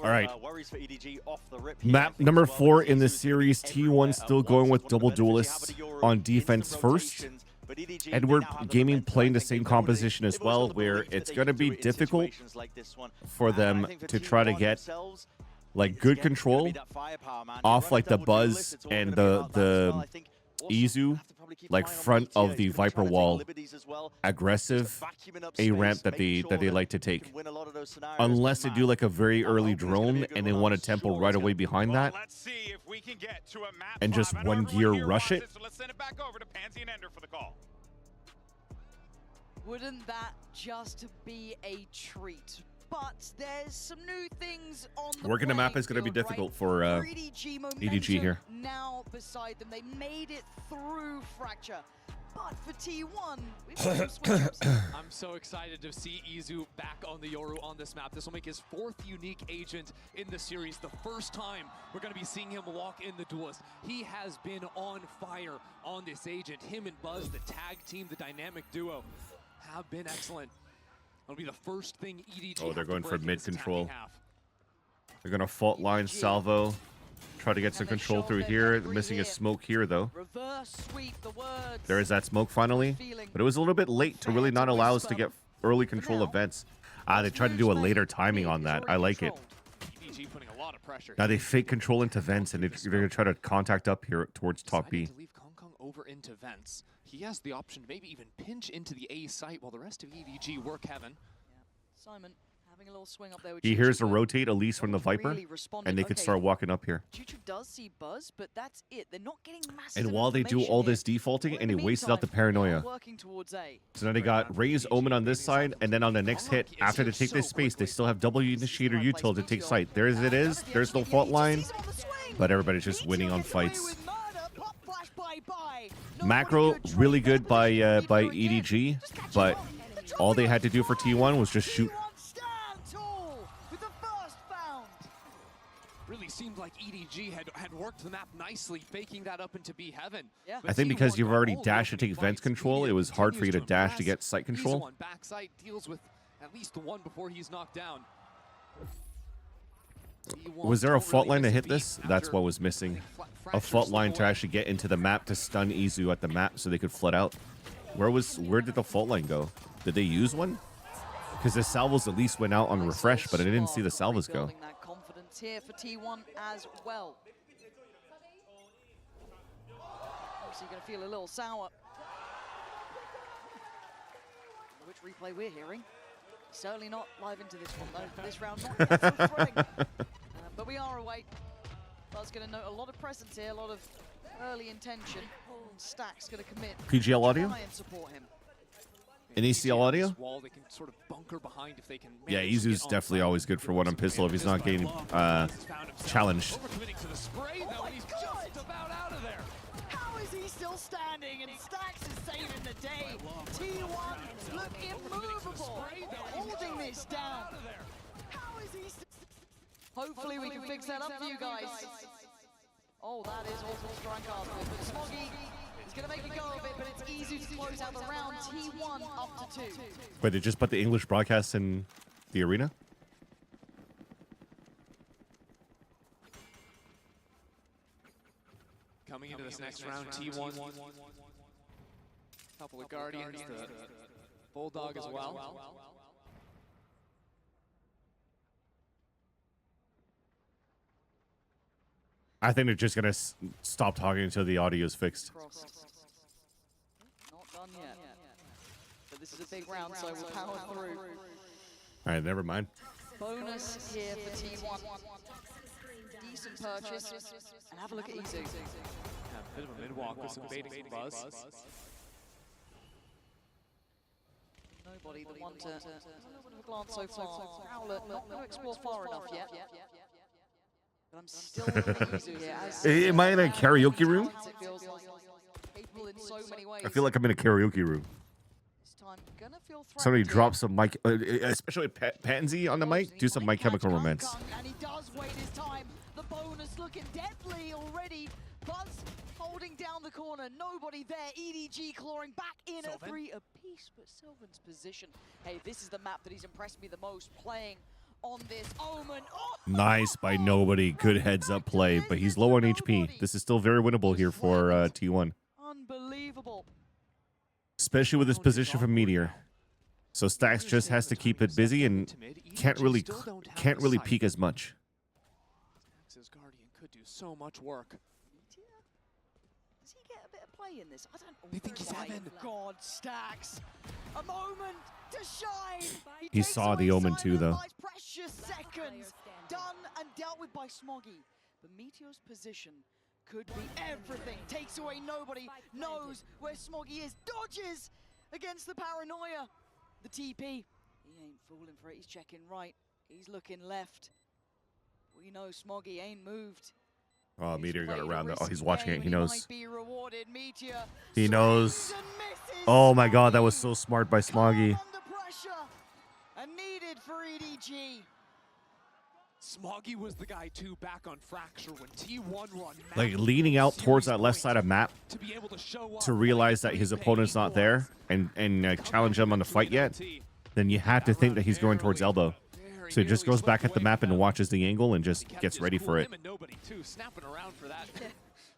All right. Worries for EDG off the rip here. Map number 4 in the series. T1 still going with double duelists on defense first. Edward Gaming playing the same composition as well, where it's going to be difficult for them to try to get like good control off like the Buzz and the Izu, like front of the Viper wall, aggressive A ramp that they like to take, unless they do like a very early drone and they want to tempo right away behind that and just one gear rush it. Wouldn't that just be a treat? But there's some new things on the working the map is going to be difficult for EDG here. Now beside them, they made it through Fracture. But for T1, we've got some switch-ups. I'm so excited to see Izu back on the Yoru on this map. This will make his 4th unique agent in the series. The first time we're going to be seeing him walk in the duelist. He has been on fire on this agent. Him and Buzz, the tag team, the dynamic duo, have been excellent. It'll be the first thing EDG. Oh, they're going for mid control. They're going to fault line salvo. Try to get some control through here. They're missing a smoke here, though. There is that smoke finally. But it was a little bit late to really not allow us to get early control events. They tried to do a later timing on that. I like it. Now they fake control into vents, and they're going to try to contact up here towards top B. Over into vents. He has the option to maybe even pinch into the A site while the rest of EDG work heaven. Yeah. Simon having a little swing up there. He hears a rotate, at least from the Viper, and they could start walking up here. Chuchu does see Buzz, but that's it. They're not getting massive. And while they do all this defaulting, and they wasted out the paranoia. So now they got Ray's Omen on this side, and then on the next hit, after they take this space, they still have W Initiator Util to take site. There it is. There's no fault line, but everybody's just winning on fights. Macro really good by EDG, but all they had to do for T1 was just shoot. Really seemed like EDG had worked the map nicely, faking that up into B heaven. Yeah. I think because you've already dashed to take vent control, it was hard for you to dash to get site control. Backside deals with at least the one before he's knocked down. Was there a fault line to hit this? That's what was missing. A fault line to actually get into the map to stun Izu at the map so they could flood out. Where did the fault line go? Did they use one? Because the salvos at least went out on refresh, but I didn't see the salvos go. That confidence here for T1 as well. Obviously going to feel a little sour. Which replay we're hearing. Certainly not live into this one though. This round not yet so thrilling. But we are away. Buzz going to note a lot of presence here, a lot of early intention. Stack's going to commit. PGL audio? Try and support him. An ECL audio? They can sort of bunker behind if they can. Yeah, Izu's definitely always good for one on pistol if he's not getting challenged. How is he still standing? And Stacks is saving the day. T1 look immovable, holding this down. How is he? Hopefully we can fix that up for you guys. Oh, that is awful strike card. But Smoggy is going to make it go a bit, but it's easy to close out the round. T1 up to 2. Wait, they just put the English broadcast in the arena? Coming into this next round, T1. Couple of Guardians, the Bulldog as well. I think they're just going to stop talking until the audio is fixed. Not done yet. But this is a big round, so we'll power through. All right, never mind. Bonus here for T1. Decent purchase. And have a look at Izu. Yeah, a bit of a mid-walk with some baiting from Buzz. Nobody the one to... A little bit of a glance so far. Prowler not going to explore far enough yet. But I'm still looking at Izu here. Am I in a karaoke room? Capable in so many ways. I feel like I'm in a karaoke room. This time, gonna feel somebody drop some mic, especially Pansy on the mic, do some My Chemical Romance. And he does wait his time. The bonus looking deadly already. Buzz holding down the corner. Nobody there. EDG clawing back in at 3 apiece. But Sylvan's position. Hey, this is the map that he's impressed me the most. Playing on this. Omen. Oh! Nice by nobody. Good heads up play, but he's low on HP. This is still very winnable here for T1. Unbelievable. Especially with his position from Meteor. So Stacks just has to keep it busy and can't really peek as much. Stax's Guardian could do so much work. Does he get a bit of play in this? I don't know. They think he's Heaven. God, Stacks. A moment to shine. He saw the Omen too, though. Precious seconds done and dealt with by Smoggy. But Meteor's position could be everything. Takes away nobody. Knows where Smoggy is. Dodges against the paranoia. The TP. He ain't fooling for it. He's checking right. He's looking left. We know Smoggy ain't moved. Oh, Meteor got around that. Oh, he's Risky watching it. game He and knows. might be rewarded. Meteor He knows. swings and misses. Oh my god, that was Smoggy so smart by caught Smoggy. under pressure and needed for EDG. Smoggy was the guy too back on Fracture when T1 run Like leaning out towards that left side of map to be able to show up to realize that his opponent's not there and challenge him on the fight yet. Then you have to think that he's going towards elbow. So he just goes back at the map and watches the angle and just gets ready for it. Him and nobody too snapping around for that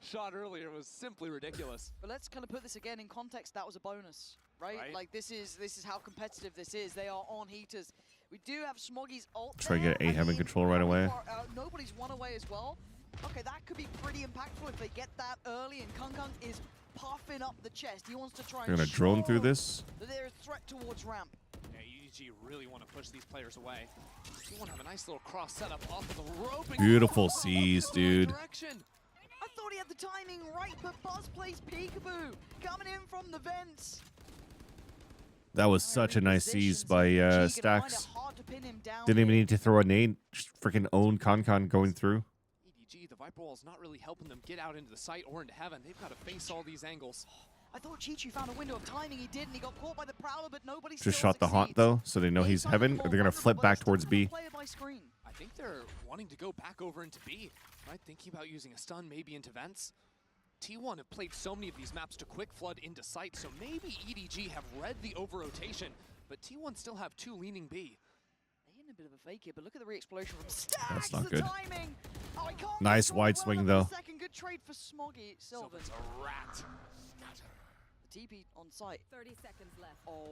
shot earlier was simply ridiculous. But let's kind of put this again in context. That was a bonus, right? Like this is how competitive this is. They are on heaters. We do have Smoggy's ult. Try to get there. A Heaven control right away. Nobody's one away as well. Okay, that could be pretty impactful if they get that early. And Kung Kung is puffing up the chest. He wants to try They're and gonna drone through show this. that they're a threat towards ramp. Yeah, EDG really want to push these players away. You want to have a nice little cross setup off of the rope. And Beautiful C's, dude. Direction. I thought he had the timing right, but Buzz plays peekaboo coming in from the vents. That was such a nice seize by Stacks. Didn't Didn't even need to throw a nade. Just freaking own Concon going through. EDG, the Viper Wall is not really helping them get out into the site or into Heaven. They've got to face all these angles. I thought Chi-Chi found a window of timing. He did, and he got caught by the Prowler, but nobody Just shot the haunt though, so they know he's Heaven. Or they're gonna flip back towards B. I think they're wanting to go back over into B, right? Thinking about using a stun, maybe into vents. T1 have played so many of these maps to quick flood into sight, so maybe EDG have read the over-rotation, but T1 still have two leaning B. They're in a bit of a fake here, but look at the re-exploration from Stacks. That's not the good. Timing. Oh, I can't Nice control wide well swing, enough though. for a second. Good trade for Smoggy. Sylvan. Sylvan's a rat. The TP on site. 30 seconds left. Oh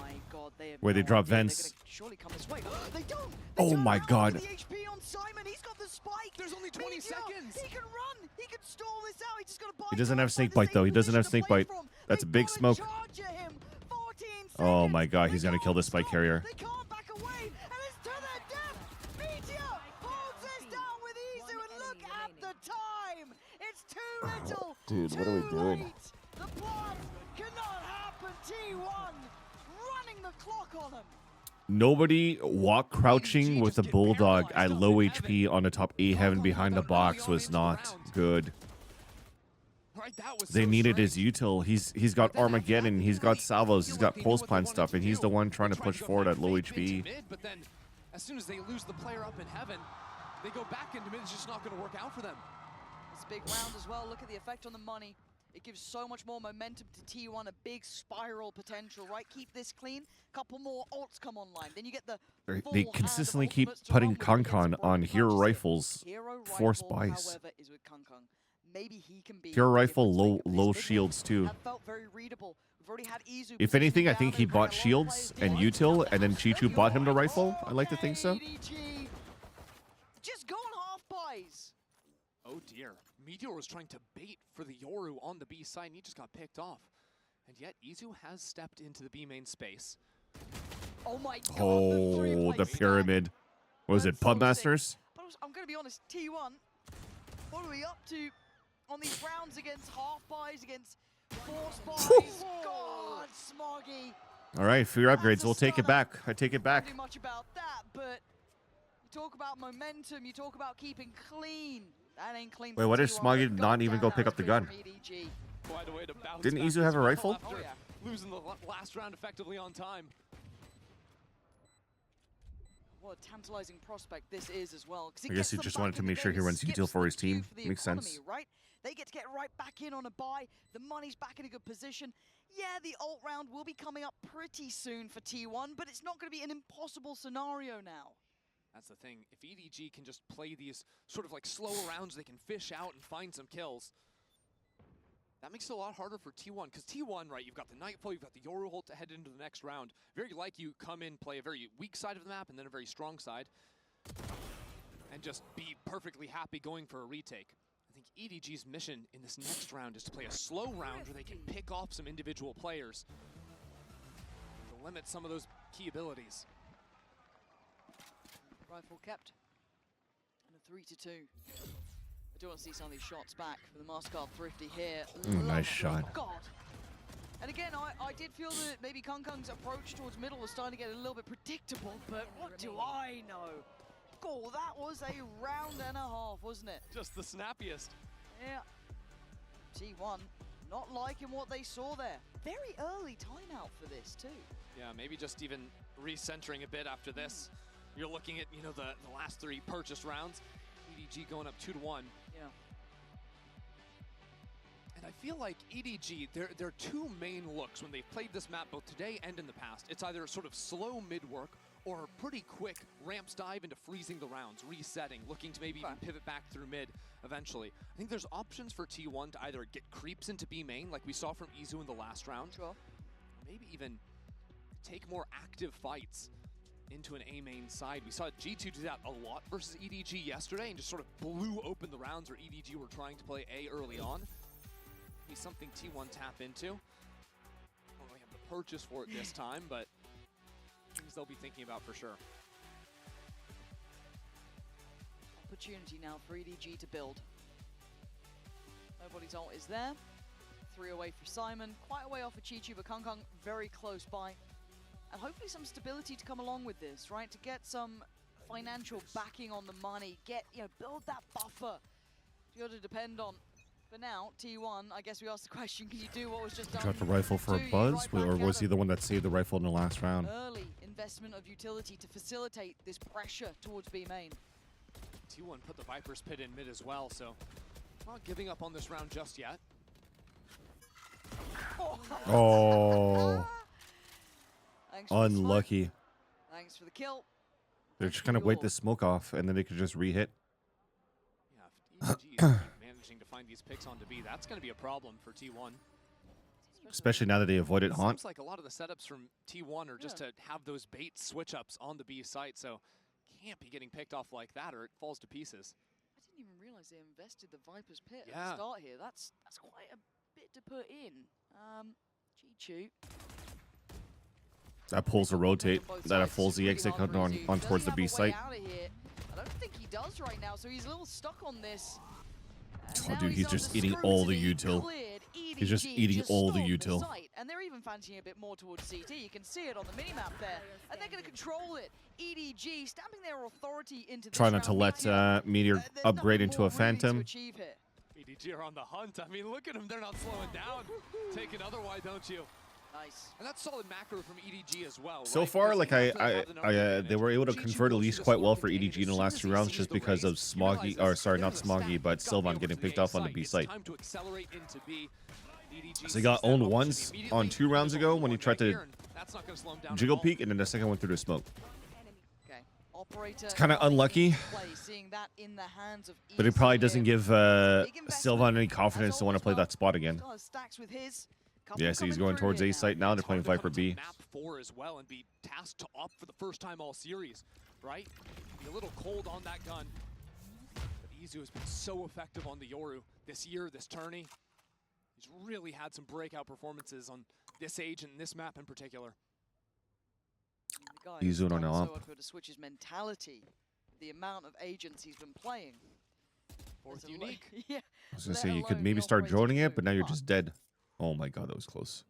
my god, they have Where they no drop idea. vents. They're gonna surely come this way. They don't! Oh turn my around. god. Look at the HP on Simon. He's got the spike. There's only 20 Meteor, seconds. He can run. He can stall this out. He just got to buy He doesn't time, have find snake the bite, safe though. He doesn't have position to snake play bite. from. That's a They big gotta smoke. charge at him. 14 Oh seconds. my god, he's They gonna kill this can't spike stop. carrier. They can't back away, and it's to their death. Meteor holds this down with Izu, and look at the time. It's too little. Dude, what are we too doing? late. The plot cannot happen. T1 running the clock on him. Nobody walk crouching with a bulldog at low HP on the top A Heaven behind the box was not good. Right, that was They so needed strange. his util. He's got Armageddon, he's got salvos, he's got pulse plant stuff, and he's the one trying to push forward at low HP. Mid, but then, as soon as they lose the player up in Heaven, they go back into mid. It's just not going to work out for them. It's a big round as well. Look at the effect on the money. It gives so much more momentum to T1, a big spiral potential, right? Keep this clean. Couple more ults come online. Then you get the full They hand of consistently keep ultimates to putting run with against Concon Broken on hero Consciousness. rifles. Hero for rifle, spice. however, is with Kung Kung. Maybe he can be Hero the rifle, difference maker. low This mid shields too. have felt very readable. We've already had Izu If positioning anything, I down think he and bought a lot of shields players and did. util, and then Chichu bought him the rifle. I like to think so. EDG. Just go on half buys. Oh dear. Meteor was trying to bait for the Yoru on the B side, and he just got picked off. And yet, Izu has stepped into the B main space. Oh my god. Oh, three-way the stack. pyramid. What was it, That's so Pub sick. Masters? But I'm going to be honest, T1, what are we up to on these rounds against half buys, against force buys? God, Smoggy. All right, for your That's upgrades, a we'll take it stunner. back. I take it back. Can't do much about that, but you talk about momentum, you talk about keeping clean. That ain't clean. Wait, from what if T1, Smoggy but not even goddamn, go pick that up the was gun? good from EDG. Quite a way to bounce Didn't back Izu have as a well rifle? after Oh, yeah. losing the last round effectively on time. What a tantalizing prospect this is as well. 'Cause it I guess gets he them just back wanted to in the make sure game. he It runs skips util for the his team. queue for the Makes economy, sense. right? They get to get right back in on a buy. The money's back in a good position. Yeah, the ult round will be coming up pretty soon for T1, but it's not going to be an impossible scenario now. That's the thing. If EDG can just play these sort of like slower rounds, they can fish out and find some kills. That makes it a lot harder for T1, because T1, right, you've got the Nightfall, you've got the Yoru ult to head into the next round. Very like you come in, play a very weak side of the map and then a very strong side, and just be perfectly happy going for a retake. I think EDG's mission in this next round is to play a slow round where they can pick off some individual players to limit some of those key abilities. Rifle kept. And a 3-2. I do want to see some of these shots back for the Maskard Thrifty here. Nice shot. God. And again, I did feel that maybe Kung Kung's approach towards middle was starting to get a little bit predictable, but what do I know? Oh, that was a round and a half, wasn't it? Just the snappiest. Yeah. T1 not liking what they saw there. Very early timeout for this too. Yeah, maybe just even recentering a bit after this. You're looking at, you know, the last 3 purchased rounds. EDG going up 2-1. Yeah. And I feel like EDG, their 2 main looks when they've played this map both today and in the past, it's either sort of slow mid-work or pretty quick ramps dive into freezing the rounds, resetting, looking to maybe even pivot back through mid eventually. I think there's options for T1 to either get creeps into B main, like we saw from Izu in the last round, Sure. or maybe even take more active fights into an A main side. We saw G2 do that a lot versus EDG yesterday and just sort of blew open the rounds where EDG were trying to play A early on. Be something T1 tap into. I don't really have the purchase for it this time, but things they'll be thinking about for sure. Opportunity now for EDG to build. Nobody's ult is there. 3 away for Simon, quite a way off for Chichu, but Kung Kung very close by. And hopefully some stability to come along with this, right? To get some financial backing on the money, build that buffer to be able to depend on. For now, T1, I guess we asked the question, can you do what was just done? Dropped the rifle for a buzz, or was he the one that saved the rifle in the last round? Early investment of utility to facilitate this pressure towards B main. T1 put the Viper's Pit in mid as well, so not giving up on this round just yet. Oh. Thanks for the smoke. Unlucky. Thanks for the kill. They're just gonna wait this smoke off, and then they could just re-hit. Yeah, if EDG is managing to find these picks onto B, that's going to be a problem for T1. Especially now that they avoided It Haunt. seems like a lot of the setups from T1 are just to have those bait switch-ups on the B site, so can't be getting picked off like that or it falls to pieces. I didn't even realize they invested the Viper's Pit at Yeah. the start here. That's quite a bit to put in. Chichu. That pulls a rotate. That pulls the exit on towards the B site. I don't think he does right now, so he's a little stuck on this. And Oh, now dude, he's under just eating all the scrutiny. util. Cleared. He's just EDG eating all the stormed util. site, and they're even fancying a bit more towards CT. You can see it on the minimap there. And they're going to control it. EDG stamping their authority into this Try not to round. let Meteor There's upgrade nothing into more a really to Phantom. achieve here. EDG are on the hunt. I mean, look at them. They're not slowing down. Take another, why don't you? Nice. And that's solid macro from EDG as well. So right? far, Because like even after they have the number advantage, they were able to Chichu convert at goes least to the quite well smoke for container. EDG in the As last soon 2 as he rounds, sees just the because of raise, he realizes Smoggy, or sorry, not there's a stack. Smoggy, but He's gotta be Sylvan over getting to the picked A off on the site. B It's site. time to accelerate into B. EDG So he got sees that owned opportunity once on immediately. 2 rounds ago when he tried to Here, and that's not gonna slow him down at jiggle all. peek, and then the second one through the smoke. Okay. Operator. It's kinda unlucky. Play, seeing that in the hands of But it Izu probably doesn't here. give Big investment. Sylvan any confidence As to want to always, play well, that spot again. still has stacks with his. Couple Yeah, so he's coming going through towards here A site now. They're It's hard playing to come Viper to B. map 4 as well and be tasked to opt for the first time all series, right? Be a little cold on that gun. But Izu has been so effective on the Yoru this year, this tourney. He's really had some breakout performances on this age and this map in particular. The guy He's who's on done up. so much to switch his mentality, the amount of agents he's been playing. Fourth There's a unique. yeah. I was gonna let say you could alone maybe the start operator droning it, too. but now you're just dead. Oh my god, that was close.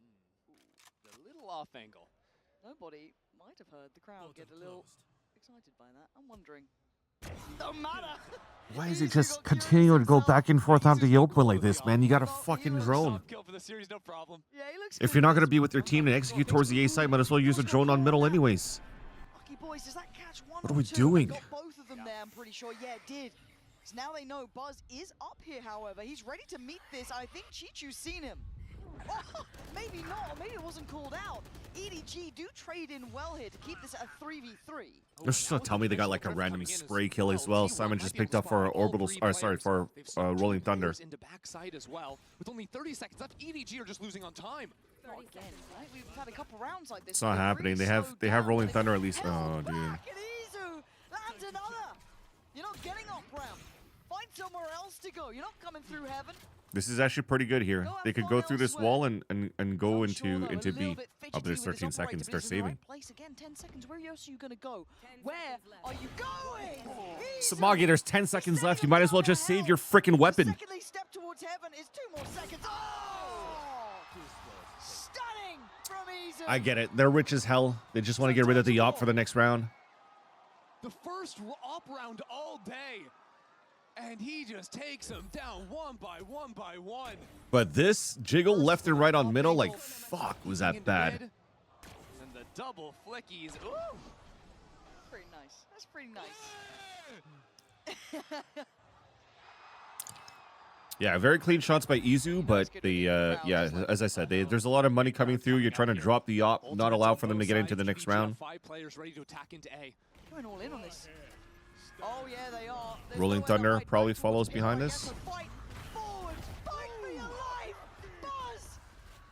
The little off angle. Nobody might have heard the crowd get a little excited by that. I'm wondering. Don't matter. Why is he Izu just got continuing to curious go himself. back and forth onto Izu's the open like cool. this, man? You got a Well, he fucking looks drone. Soft kill for the series, no problem. Yeah, he looks If good you're not with gonna this. be with your team and execute towards the A site, might as well use a drone on middle anyways. Lucky boys, does that catch one What are or we two? doing? Got both of them there, I'm pretty sure. Yeah, it did. So now they know Buzz is up here, however. He's ready to meet this. I think Chichu's seen him. Oh, maybe not, or maybe it wasn't called out. EDG do trade in well here to keep this at a 3v3. They're just gonna tell me they got like a random spray kill as well. Simon just picked up for orbital, or sorry, for Rolling Thunder. Into backside as well. With only 30 seconds left, EDG are just losing on time. Not again, right? We've had a couple rounds like this. It's not happening. They have Rolling Thunder at least. Oh, dude. And Izu lands another. You're not getting up ramp. Find somewhere else to go. You're not coming through heaven. This is actually pretty good here. They could go through this wall and go into B. Up there's 13 seconds. They're saving. Place again, 10 seconds. Where else are you gonna go? Where are you going? Samagi, there's 10 seconds left. You might as well just save your freaking weapon. Second they step towards heaven is 2 more seconds. Oh! Stunning from Izu. I get it. They're rich as hell. They just want to get rid of the op for the next round. The first op round all day. And he just takes them down one by one. But this jiggle left and right on middle, like, fuck, was that bad. And the double flickies. Ooh. Pretty nice. That's pretty nice. Yeah, very clean shots by Izu, but yeah, as I said, there's a lot of money coming through. You're trying to drop the op, not allow for them to get into the next round. 5 players ready to attack into A. Going all in on this. Oh yeah, they are. There's Rolling no way Thunder the probably right follows back behind to us. fight forward, fight for your life. Buzz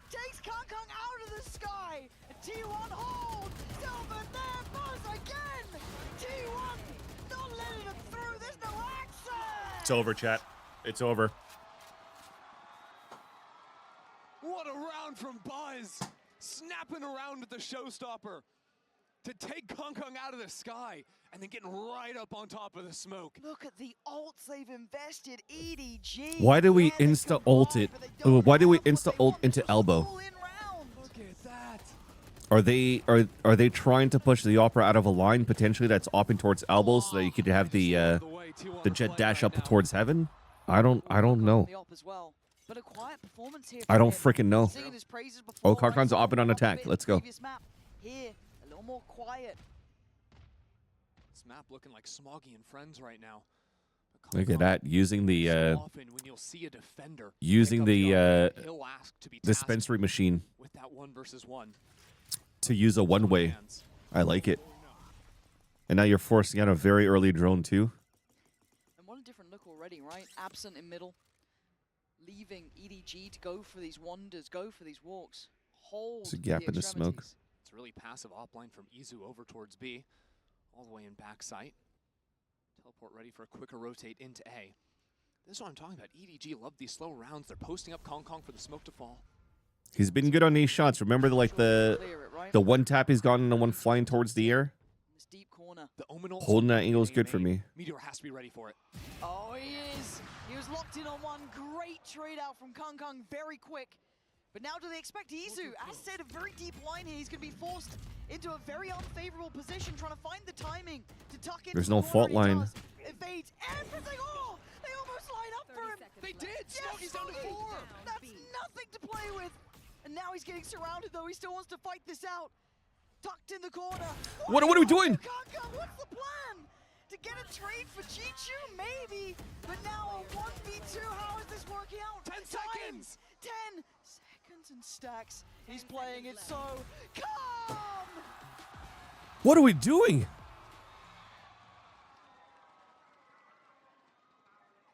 takes Kong out of the sky. T1 hold. Silver there. Buzz again. T1 not letting him through. There's no access. It's over, chat. It's over. What a round from Buzz. Snapping around with the showstopper to take Kong out of the sky and then getting right up on top of the smoke. Look at the ults they've invested. EDG. Why do we Yeah, they insta can ult buy, it? but they don't Why do we have what insta they ult want. into It's elbow? full in round. Look at that. Are they trying to push the opera out of a line potentially that's opping towards elbows so that you could have the jet dash up towards heaven? I don't know. The op as well. But a quiet performance here I from don't him. freaking know. Singing his praises before, Oh, Karkan's right? opping on Off a attack. bit Let's go. previous map. Here, a little more quiet. This map looking like Smoggy and friends right now. Look at that, using the Often when you'll see a defender using pick up the up, he'll ask to be tasked dispensary machine with that 1 versus 1. to use a one-way. Hands. I like it. And now you're forcing out a very early drone too. And what a different look already, right? Absent in middle. Leaving EDG to go for these wonders, go for these walks. Hold There's a gap the in the smoke. extremities. It's a really passive offline from Izu over towards B. All the way in backside. Teleport ready for a quicker rotate into A. This is what I'm talking about. EDG love these slow rounds. They're posting up Kong for the smoke to fall. He's been good on these shots. Remember Clear it, right? the one tap he's gotten and the one flying towards the air? This deep corner. The Omen ult Holding that angle is good for made. me. Meteor has to be ready for it. Oh, he is. He was locked in on one. Great trade out from Kong, very quick. But now do they expect Izu? As said, a very deep line here. He's going to be forced into a very unfavorable position, trying to find the timing to tuck into There's the no corner. fault He line. does. Evades everything. Oh, they almost line up for him. They did! Yes, Smoggy's down to Smoggy. 4! That's nothing to play with. And now he's getting surrounded, though. He still wants to fight this out. Tucked in the corner. What are we doing? Kaka, what's the plan? To get a trade for Chichu? Maybe. But now a 1v2. How is this working out? 10 seconds! 10 seconds and stacks. He's playing it so calm. What are we doing?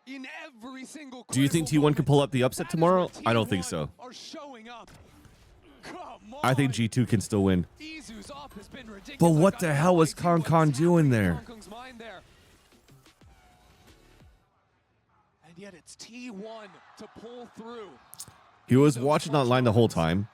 In every single Do you think critical T1 can pull up the moment, upset that is tomorrow? where I don't think T1 so. Are showing up. Come on. I think G2 can still win. Izu's op has been ridiculous. But what I've the got hell no was idea Kong what's doing happening in there? Hong Kong's mind there. And yet it's T1 to pull through. He was watching online the whole time.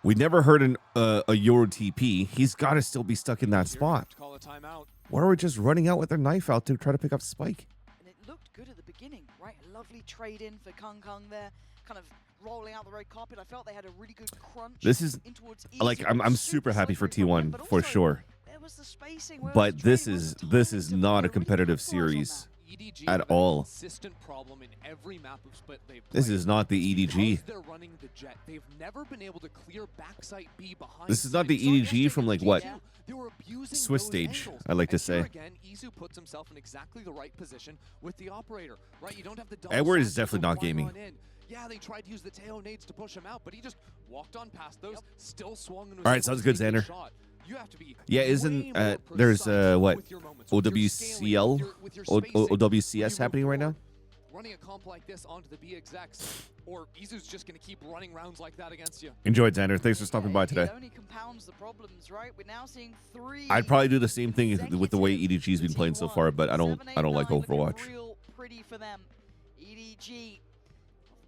We never heard a Euro TP. He's got to still be stuck in that spot. Call a timeout. Why are we just running out with their knife out to try to pick up Spike? And it looked good at the beginning, right? A lovely trade in for Kong there. Kind of rolling out the red carpet. I felt they had a really good crunch. This is in towards like Izu. I'm super happy for slippery from him, T1 but for also sure. There was the spacing, where was But the this trading, where is was the this timing is to not a really competitive capitalize on series. that? EDG at have a all. consistent problem in every map of split they've This played. is not the Because EDG. they're running the jet. They've never been able to clear backside B behind. This is not the site. EDG from, like, what? They were abusing Swiss those stage, angles. I'd like to And say. here again, Izu puts himself in exactly the right position with the operator. Right, you don't have the double Edward is shots, definitely so not why gaming. run in? Yeah, they tried to use the Teo nades to push him out, but he just walked on past those, still swung and was All right, able sounds to good, take the Xander. shot. You have to be Yeah, way isn't more there's precise what with your moments, with your scaling, OWCL with your spacing, when OWCS you move happening right now? forward. Running a comp like this onto the B execs, or Izu's just going to keep running rounds like that against you. Enjoy it, Xander. Thanks for stopping by today. It only compounds the problems, right? We're now seeing 3. I'd probably do the same thing with the way EDG's been playing so far, but I don't like 7-8-9 looking Overwatch. Real pretty for them. EDG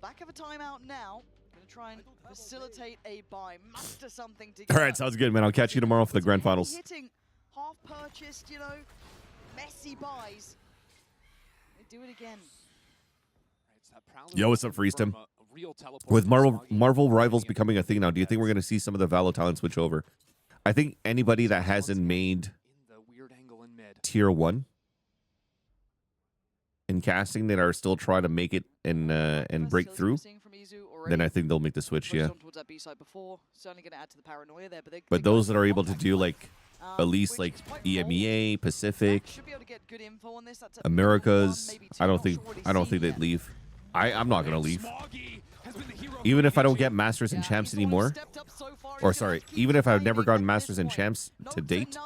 back of a timeout now. Gonna try and facilitate a buy, muster something together. All right, sounds good, man. I'll catch you tomorrow for the grand finals. Hitting half purchased, you know, messy buys. They do it again. Yo, what's up, Freestim? With Marvel Rivals becoming a thing now, do you think we're going to see some of the Valo talent switch over? I think anybody that hasn't made tier 1 in casting that are still trying to make it and break through, then I think they'll make the switch, yeah. But those that are able to do like at least like EMEA, Pacific, Americas, I don't think they'd leave. I'm not gonna leave. Even if I don't get Masters and Champs anymore, or sorry, even if I've never gotten Masters and Champs to date,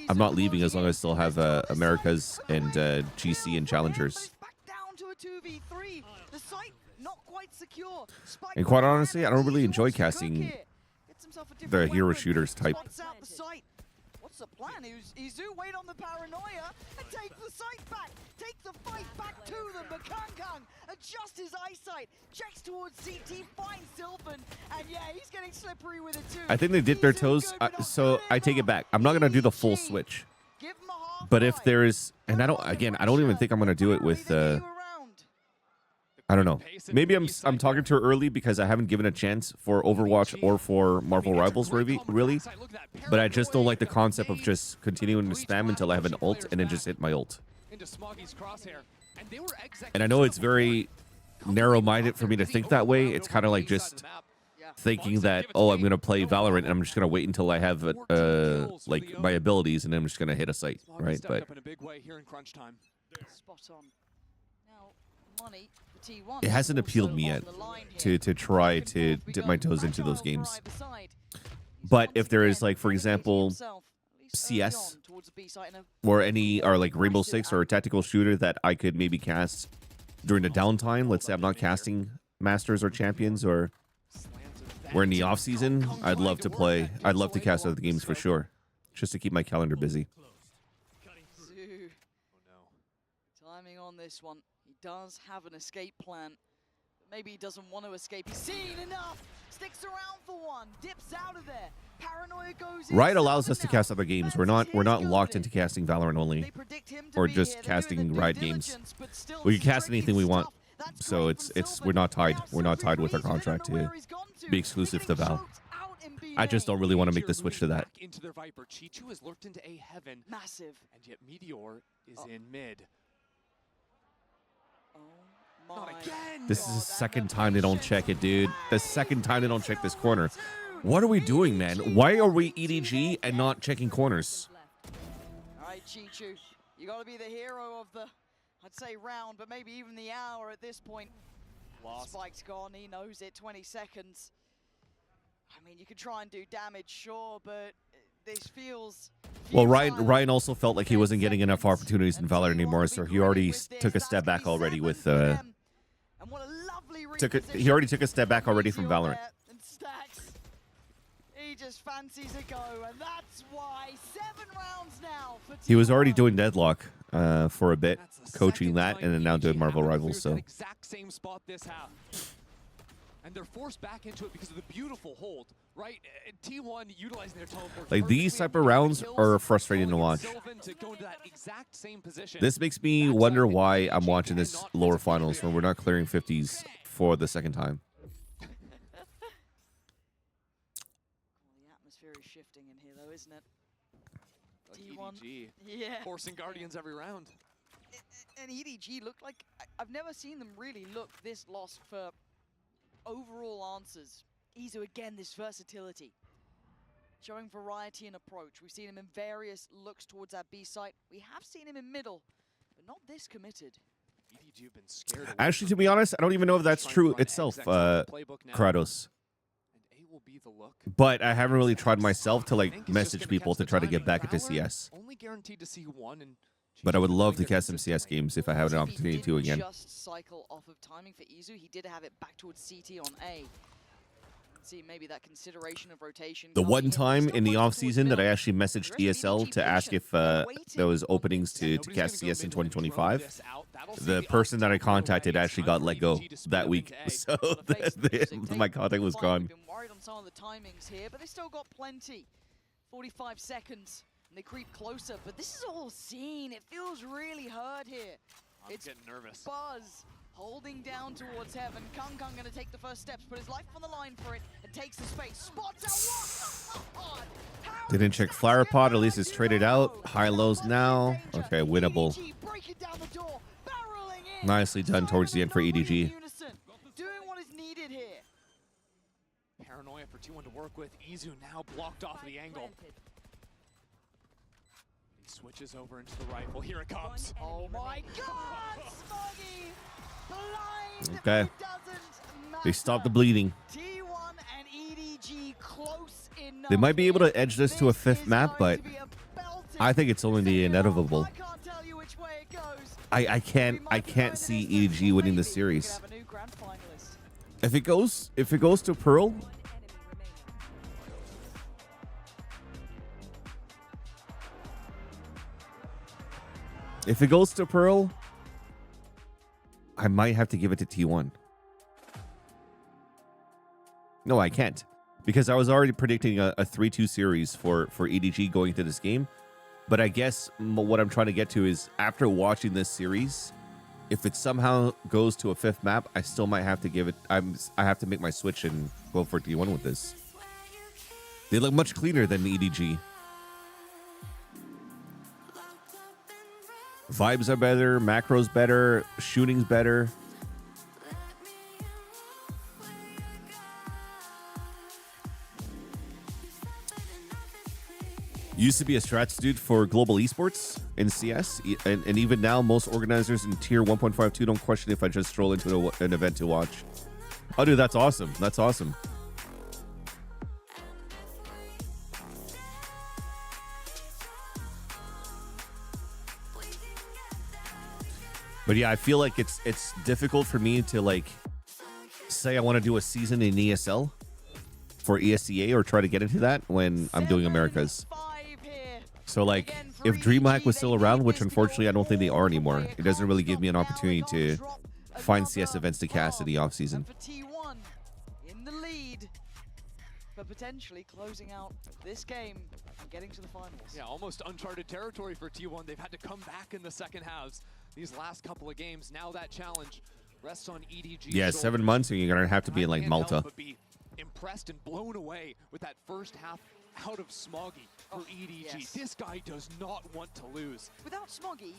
I'm not leaving as long as I still have Americas and GC and Challengers. And quite honestly, I don't really enjoy casting the hero shooters type. What's the plan? Izu wait on the paranoia and take the site back. Take the fight back to them. But Kang adjusts his eyesight, checks towards CT, finds Sylvan, and yeah, he's getting slippery with it too. I think they dipped their toes, so I take it back. I'm not gonna do the full switch. But if there's, and I don't even think I'm gonna do it with. I don't know. Maybe I'm talking too early because I haven't given a chance for Overwatch or for Marvel Rivals really. But I just don't like the concept of just continuing to spam until I have an ult and then just hit my ult. And I know it's very narrow-minded for me to think that way. It's kind of like just thinking that, oh, I'm gonna play Valorant and I'm just gonna wait until I have like my abilities and then I'm just gonna hit a site, right? But it hasn't appealed me yet to try to dip my toes into those games. But if there is, like, for example, CS or like Rainbow Six or a tactical shooter that I could maybe cast during the downtime, let's say I'm not casting Masters or Champions, or we're in the off season, I'd love to play. I'd love to cast other games for sure, just to keep my calendar busy. Timing on this one. He does have an escape plan. But maybe he doesn't want to escape. He's seen enough. Sticks around for one. Dips out of there. Paranoia goes in. Riot allows us to cast other games. We're not locked into casting Valorant only, or just casting Riot games. We can cast anything we want. So we're not tied. We're not tied with our contract to be exclusive to Val. I just don't really want to make the switch to that. Into their Viper. Chichu has lurked into A heaven. Massive. And yet Meteor is in mid. Oh Not again. This is the second time they don't check it, dude. The second time they don't check this corner. What are we doing, man? Why are we EDG and not checking corners? All right, Chichu, you got to be the hero of the, I'd say, round, but maybe even the hour at this point. Spike's gone. He knows it. 20 seconds. I mean, you could try and do damage, sure, but this feels... Well, Ryan also felt like he wasn't getting enough opportunities in Valorant anymore, so he already took a step back already with... he already took a step back already from Valorant. He just fancies a go, and that's why 7 rounds now for He was already doing Deadlock for a bit, coaching that, and then now doing Marvel Rivals, so... Exact same spot this half. And they're forced back into it because of the beautiful hold, right? T1 utilizing their teleport. Like, these type of rounds are frustrating to watch. This makes me wonder why I'm watching this lower finals when we're not clearing 50s for the second time. The atmosphere is shifting in here, though, isn't it? T1, yeah. forcing Guardians every round. And EDG look like, I've never seen them really look this lost for overall answers. Izu again, this versatility. Showing variety in approach. We've seen him in various looks towards that B site. We have seen him in middle, but not this committed. EDG have been scared away Actually, to from be it. honest, I don't even know if that's Trying to true run itself, execs on the playbook now, Kratos. and A will be the look. But I haven't really tried myself to I like think he's just message gonna people catch to the try to get timing. back into Valor CS. Only guaranteed to see one, and But I would GG love to doing their catch some CS consistent games if I have an TV opportunity to didn't again. just cycle off of timing for Izu. He did have it back towards CT on A. See, maybe that consideration of rotation. The coming one in. time Still in the closer off towards season that I middle. actually messaged The rest of ESL EDG to ask patient. if They're waiting there was on openings to Nobody's catch gonna go CS in mid and drone 2025, this out. That'll the save the person that I opportunity away. contacted It's actually time got for let go EDG to speed that up week. into A. So Well, the face music my taking contact was fun. gone. We've been worried on some of the timings here, but they still got plenty. 45 seconds, and they creep closer. But this is all seen. It feels really hard here. I'm It's getting nervous. Buzz holding down towards heaven. Kung Kung gonna take the first steps, put his life on the line for it, and takes the space. Spots out one. How Didn't did check that flower get pod. At out? least it's traded out. High lows Buzz in now. danger. Okay, winnable. EDG breaking down the door, barreling in. Nicely done towards the end for Simon and EDG. Nobody in unison, doing what is needed here. Paranoia for T1 to work with. Izu now blocked off the angle. He switches over into the rifle. Here it comes. Oh my God, Smoggy! Blind, Okay. but it doesn't matter. They stopped the bleeding. T1 and EDG close enough. They might be able here. to edge this to a fifth is map, going but to be a belting I think it's only the standoff. inevitable. I can't tell you which way it goes. I We might can't be see going to this EDG next winning maybe. the series. We could have a new grand finalist. If it goes to Pearl, I might have to give it to T1. No, I can't. Because I was already predicting a 3-2 series for EDG going into this game. But I guess what I'm trying to get to is after watching this series, if it somehow goes to a fifth map, I still might have to give it. I have to make my switch and go for T1 with this. They look much cleaner than the EDG. Vibes are better, macros better, shooting's better. Used to be a strats dude for global esports in CS, and even now, most organizers in tier 1.52 don't question if I just stroll into an event to watch. Oh, dude, that's awesome. That's awesome. But yeah, I feel like it's difficult for me to like say I want to do a season in ESL for ESCA or try to get into that when I'm doing Americas. 7-5 here. So like Again, for if DreamHack was EDG, still they around, need which this to go unfortunately I don't think they all are the anymore, way. it doesn't really give me an Can't opportunity stop to now. They can't find drop CS events to cast in the another off season. And for T1 in the lead, but potentially closing out this game and getting to the finals. Yeah, almost uncharted territory for T1. They've had to come back in the second halves. These last couple of games, now that challenge rests on EDG. Yeah, 7 months and you're gonna have to be in like Malta. But be impressed and blown away with that first half out of Smoggy for EDG. yes. This guy does not want to lose. Without Smoggy,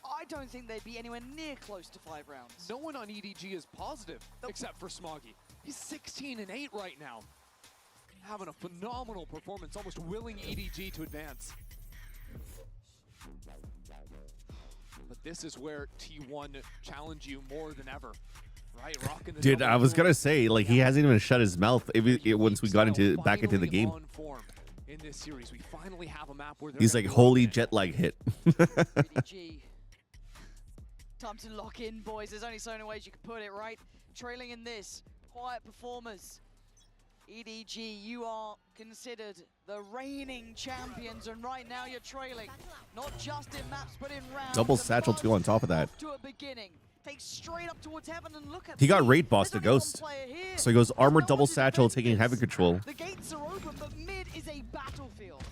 I don't think they'd be anywhere near close to 5 rounds. No one on EDG is positive except for Smoggy. He's 16-8 right now. Having a phenomenal performance, almost willing EDG to advance. But this is where T1 challenge you more than ever. Right, rocking the Dude, double I was door. gonna say like he hasn't even shut his mouth once we got into back into the Finally game. on form in this series, we finally have a map where they're He's gonna like, be holy looking at. jet lag hit. EDG. Time to lock in, boys. There's only so many ways you can put it, right? Trailing in this, quiet performers. EDG, you are considered the reigning champions, and right now you're trailing. Not just in maps, but in rounds. Double And satchel Buzz too on top of that. off to a beginning. Takes straight up towards heaven and look at He got me. raid boss There's to only one Ghost. player here. So he goes There's armor no double one to satchel defend taking heavy this. control. The gates are open, but mid is a battlefield.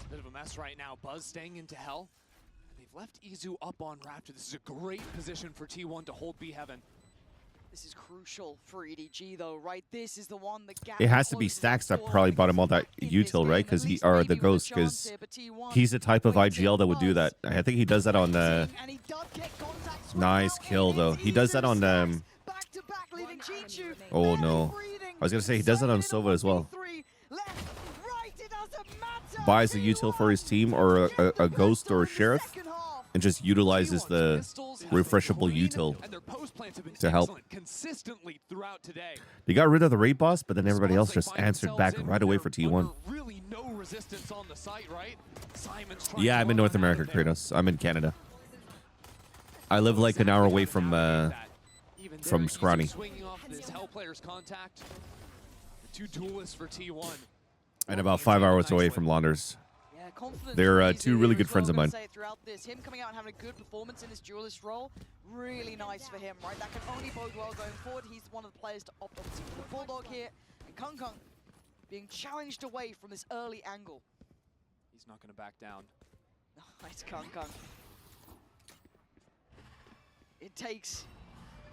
Bit of a mess right now. Buzz staying into hell. And they've left Izu up on Raptor. This is a great position for T1 to hold B Heaven. This is crucial for EDG though, right? This is the one that gap It has to be closes Stacks that the door probably bought him all because that in this util, right? game, Because at he least are maybe the with a ghost. chance Because here, but T1 he's the type of waiting. IGL that would do Buzz that. I think he does that on waiting, and he does get Nice kill, though. He does that on Back to back, leaving Chichu Oh, barely no. breathing. I was gonna say, he does that on Silva as well. 1v3 left, right, it doesn't matter. Buys a util for his team, or a ghost or a sheriff, Second half. and just utilizes the refreshable util And their post plants have been to help. excellent consistently throughout today. They got rid of the raid boss, but then everybody else Spots they just find answered themselves back in right away for under T1. Really no resistance on the site, right? Simon's trying Yeah, to I'm in run North out of America, there. Kratos. I'm in Canada. I live like an hour away from Even from there, Scrawny. Izu swinging off this Hell player's contact. The two duelists for T1. and about 5 hours away from Launders. Yeah, confidence They're, from two Izu really here good as friends of well, mine. gonna say it throughout this. Him coming out and having a good performance in his duelist role, really nice for him, right? That can only bode well going forward. He's one of the players to opt obviously for the Bulldog here. And Kung Kung being challenged away from this early angle. He's not going to back down. Nice Kung Kung. It takes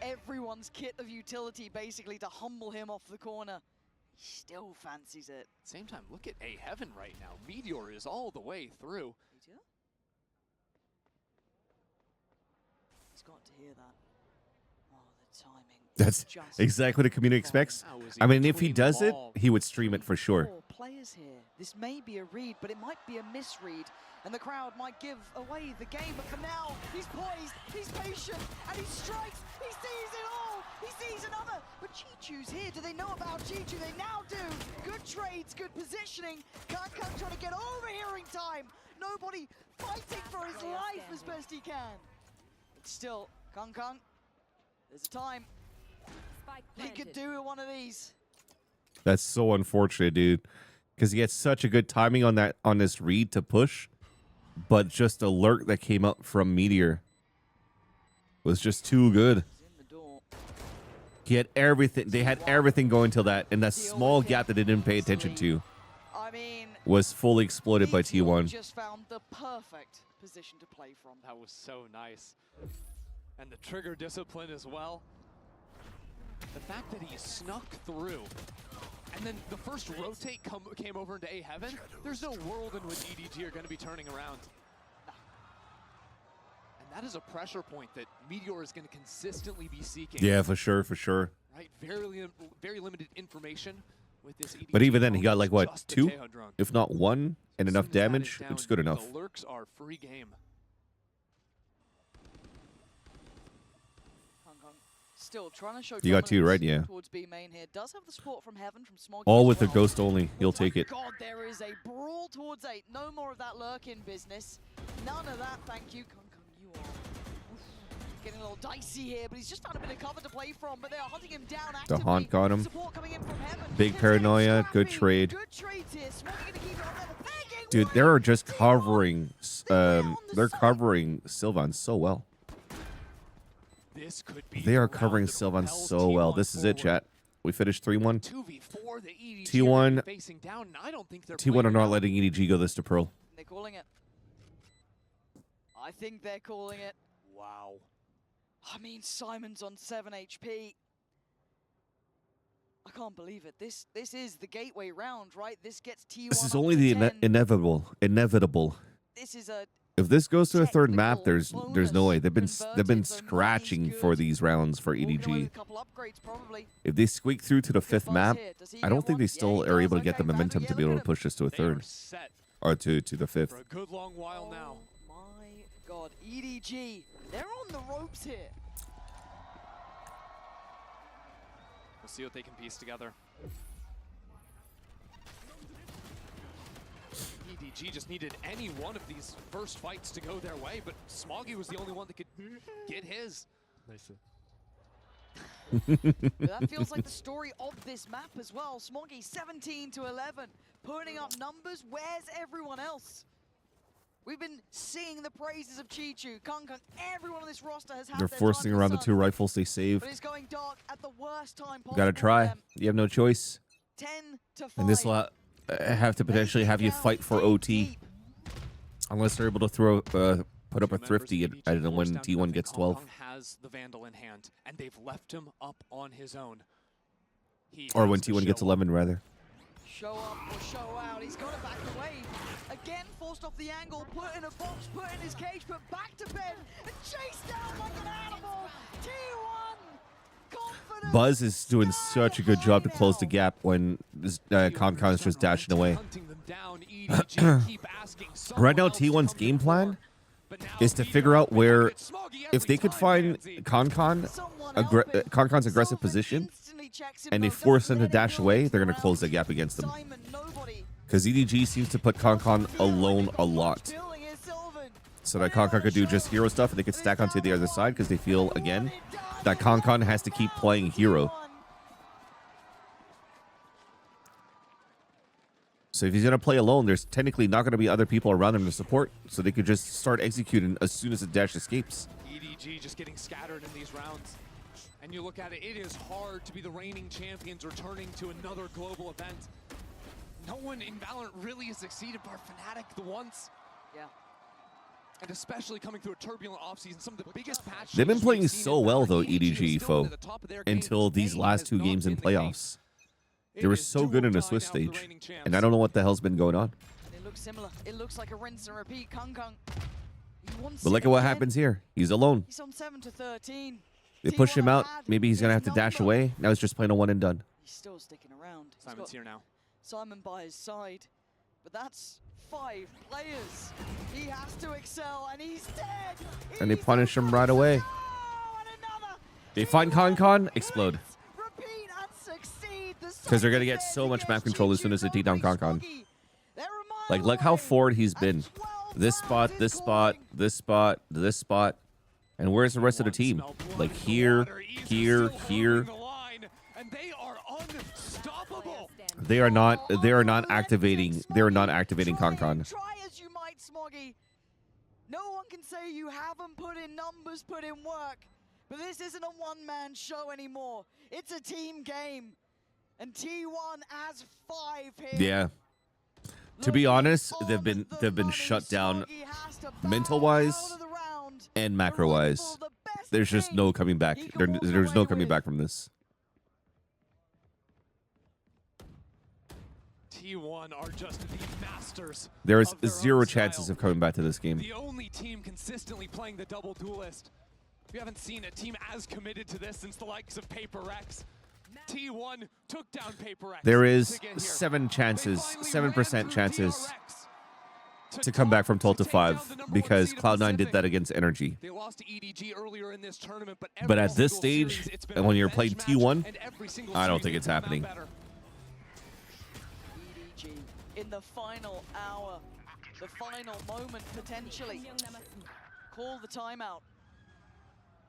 everyone's kit of utility basically to humble him off the corner. He still fancies it. Same time, look at A Heaven right now. Meteor is all the way through. He's got to hear that. Oh, the timing. That's just exactly what the community expects. How is I mean, if he between does them it, all? he would stream it for sure. 4 players here. This may be a read, but it might be a misread. And the crowd might give away the game. But for now, he's poised, he's patient, and he strikes. He sees it all. He sees another. But Chichu's here. Do they know about Chichu? They now do. Good trades, good positioning. Kung Kung trying to get overhearing time. Nobody fighting for his life as best he can. But still, Kung Kung, there's a time. He could do with one of these. That's so unfortunate, dude. Because he had such a good timing on this read to push, but just the lurk that came up from Meteor was just too good. He's in the door. He had everything. They had everything going till that, and that small gap that they didn't pay attention to I mean, was fully exploited by Meteor T1. just found the perfect position to play from. That was so nice. And the trigger discipline as well. The fact that he snuck through, and then the first rotate came over into A Heaven, there's no world in which EDG are going to be turning around. And that is a pressure point that Meteor is going to consistently be seeking. Yeah, for sure, for sure. Right, very limited information with this EDG. But even then, he got like what, just the 2, Teja drone. if not 1, and As enough soon as that damage, is which is down, good enough. The lurks are free game. Kung Kung still trying to show You got 2, right? dominance Yeah. towards B main here. Does have the support from Heaven from Smoggy All as with the well. ghost only. He'll take it. God, there is a brawl towards 8. No more of that lurk-in business. None of that, thank you. Kung Kung, you are oof, getting a little dicey here, but he's just found a bit of cover to play from, but they are hunting him down actively. The haunt got him. Support coming in from Heaven. Big His paranoia, head good scrappy. trade. Good trades here. Smoggy gonna keep it on there. The pegging Dude, one. they are just covering. on the They're side. covering Sylvan so well. This could be They are the round covering that Sylvan propels so well. T1 This is it, forward. chat. We finished 3-1. 2v4, the EDG T1 are gonna be facing down, and I don't think they're T1 are playing not around. letting EDG go this to Pearl. They're calling it. I think they're calling it. Wow. I mean, Simon's on 7 HP. I can't believe it. This is the gateway round, right? This gets T1 This is up only to the 10. inevitable. This is a If this goes to a third map, technical there's no way. They've been bonus converted, so scratching money's for good. these rounds for walking away with EDG. a couple upgrades, probably. If they squeak through to the Good 5th buzz map, here. Does he I get don't think one? they Yeah, still he are does. able to get Okay, the Bradley, momentum yeah, to be look able at to him. push this to a They third are set or to the 5th. for a good long while now. Oh my god, EDG, they're on the ropes here. We'll see what they can piece together. EDG just needed any one of these first fights to go their way, but Smoggy was the only one that could get his. Nice. But that feels like the story of this map as well. Smoggy 17 to 11, putting up numbers. Where's everyone else? We've been seeing the praises of Chichu, Kung Kung. Everyone on this roster has had They're their forcing time in around the sun, 2 rifles they saved. but it's going dark at the worst time possible. Gotta for try. them. You have no choice. 10 to 5. And this will have to potentially have you fight for OT. Unless they're able to throw, put up a thrifty and when T1 gets 12. Kong has the Vandal in hand, and they've left him up on his own. He Or has when to T1 gets show up. 11, rather. Show up or show out. He's got it back away. Again, forced off the angle, put in a box, put in his cage, put back to bed, and chased down like an animal. Buzz is doing such a good job to close the gap when Con is just dashing away. Right now, T1's game plan is to figure out where, if they could find Concon's aggressive position and they force him to dash away, they're going to close the gap against them. Because EDG seems to put Con alone a lot. So that Con could do just hero stuff and they could stack onto the other side because they feel, again, that Con has to keep playing hero. So if he's going to play alone, there's technically not going to be other people around him to support. So they could just start executing as soon as the dash escapes. EDG just getting scattered in these rounds. And you look at it, it is hard to be the reigning champions returning to another global event. No one in Valorant really has succeeded bar Fnatic the once. Yeah. And especially coming through a turbulent offseason, some of the biggest patch They've been changes playing we've seen so in well, Valorant. though, EDG EDG, is still foe, at the top of their game. until these Game last has two not games in been the game. playoffs. It They were is so good in the dual Swiss time now for the stage. reigning champs. And I don't know what the hell's been going on. It looks similar. It looks like a rinse and repeat. Kung. He wants But look it at what again. happens here. He's alone. He's on 7 to 13. They push him out. T1 Maybe he's going to have had to dash his number. away. Now he's just playing a one and done. He's still sticking around. He's Simon's got here now. Simon by his side. But that's 5 players. He has to excel, and he's dead. And they He's punish him right on away. Oh, and another. They find Con, explode. Repeat and succeed. Because they're going to get so much map control as soon as they take down Con. Like, look how forward he's been. This spot, this spot, this spot, this spot. And where's the rest of the team? Like here, here, here. And they are unstoppable. They are not activating Con. Try as you might, Smoggy. No one can say you haven't put in numbers, put in work. But this isn't a one-man show anymore. It's a team game. And T1 has 5 here. Yeah. To be honest, they've been shut down mental-wise and macro-wise. There's just no coming back. There's no coming back from this. T1 are just the masters. There is of their zero own chances style. of coming back to this game. The only team consistently playing the double duelist. We haven't seen a team as committed to this since the likes of Paper Rex. T1 took down Paper Rex. There is to get here. 7 chances, They finally ran 7% through chances DRX to come back from 12 to take down 5 the number because one seed of Cloud9 did Pacific. that against Energy. They lost to EDG earlier in this tournament, but But every at this single stage, series, it's been and a when you're bench playing match, T1, and every single I don't series think it's come out happening. better. EDG in the final hour, the final moment potentially. Call the timeout.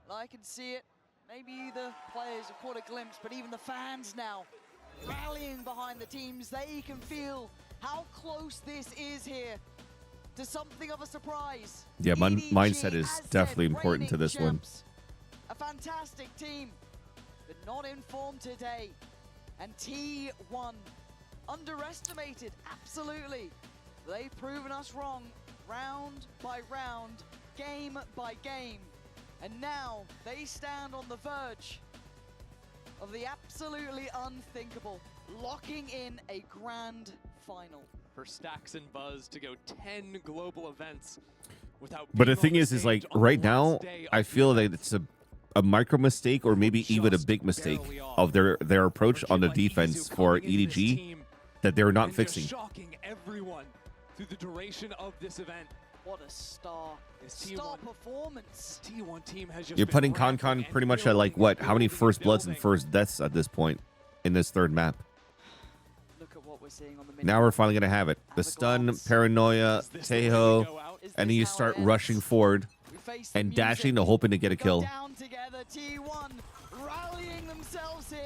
I can see it. Maybe the players have caught a glimpse, but even the fans now rallying behind the teams. They can feel how close this is here to something of a surprise. Yeah, EDG, mindset is as definitely said, important to reigning this one. champs. A fantastic team, but not in form today. And T1 underestimated, absolutely. They've proven us wrong, round by round, game by game. And now they stand on the verge of the absolutely unthinkable, locking in a grand final. For Stacks and Buzz to go 10 global events without. But the being on thing is stage like on the right now, last day I of feel the that it's a micro mistake or maybe even a Just big mistake barely off. of their approach For on the Jim, like, defense Izu for coming into this EDG team that they're not and just fixing. shocking everyone through the duration of this event. What a star. This Star T1 performance. T1 team has just You're been putting ramping Con and pretty much at like building what? How many and first bloods and building. first deaths at this point in this third map? Look at what we're seeing on the mini. Now we're finally gonna have it. The stun, paranoia, Is this the way we Teho, go out? Is and then this you how it start ends? rushing forward We face the and music. dashing to hoping to get a Go kill. down together, T1 rallying themselves here,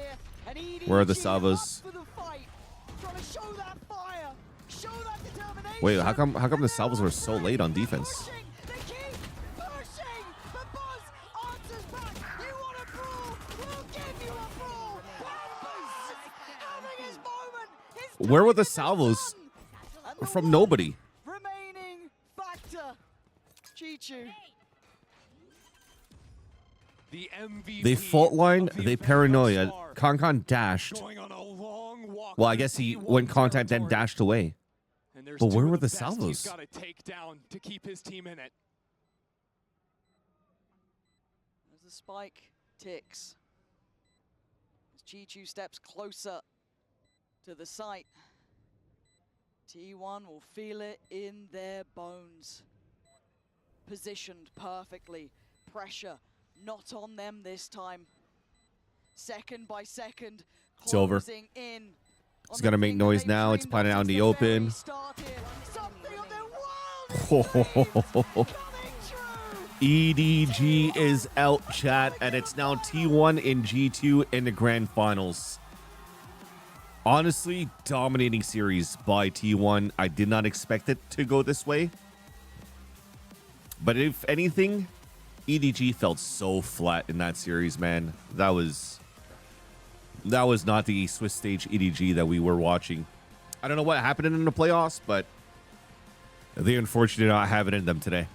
and EDG Where are the up Salvos? for the fight, trying to show that fire, show that determination. Wait, how come the salvos were so late on defense? Pushing, they keep pushing, but Buzz answers back. You want a brawl? We'll give you a brawl. Buzz having his moment. His Where were the time in salvos sun. And the from one nobody? remaining factor, Chichu. The MVP They fault line, of the they event paranoia. thus far, Con dashed. going on a long walk Well, I through guess he T1 went contact then territory. dashed away. And there's But two where of were the best salvos? He's got to take down to keep his team in it. As the spike ticks. G2 steps closer to the site, T1 will feel it in their bones. Positioned perfectly, pressure not on them this time. Second by second, It's over. closing in. It's gonna make noise now. It's playing out in the open. EDG is out, chat, and it's now T1 and G2 in the grand finals. Honestly, dominating series by T1. I did not expect it to go this way. But if anything, EDG felt so flat in that series, man. That was not the Swiss stage EDG that we were watching. I don't know what happened in the playoffs, but they unfortunately did not have it in them today.